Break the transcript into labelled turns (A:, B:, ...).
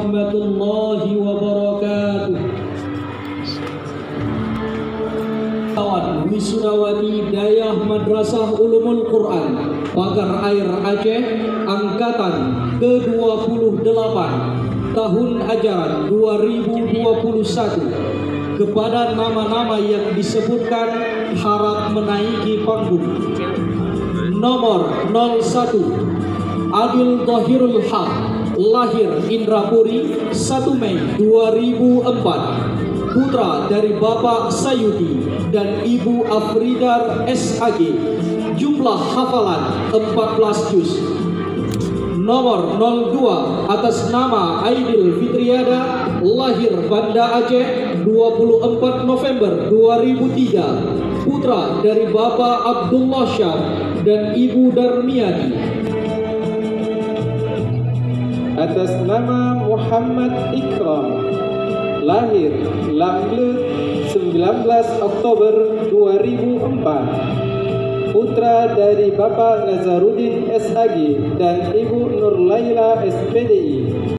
A: warahmatullahi wabarakatuh. Wisudawati Dayah Madrasah Ulumul Quran Pagar Air Aceh angkatan ke-28 tahun ajaran 2021 kepada nama-nama yang disebutkan harap menaiki panggung. Nomor 01 Adil Dhahirul Haq, lahir Indrapuri 1 Mei 2004, putra dari Bapak Sayudi dan Ibu Afridar SAG, jumlah hafalan 14 juz. Nomor 02 atas nama Aidil Fitriada, lahir Banda Aceh 24 November 2003, putra dari Bapak Abdullah Syah dan Ibu Darmiati.
B: Atas nama Muhammad Ikram, lahir Lamlut 19 Oktober 2004, putra dari Bapak Nazaruddin SAG dan Ibu Nurlaila SPDI.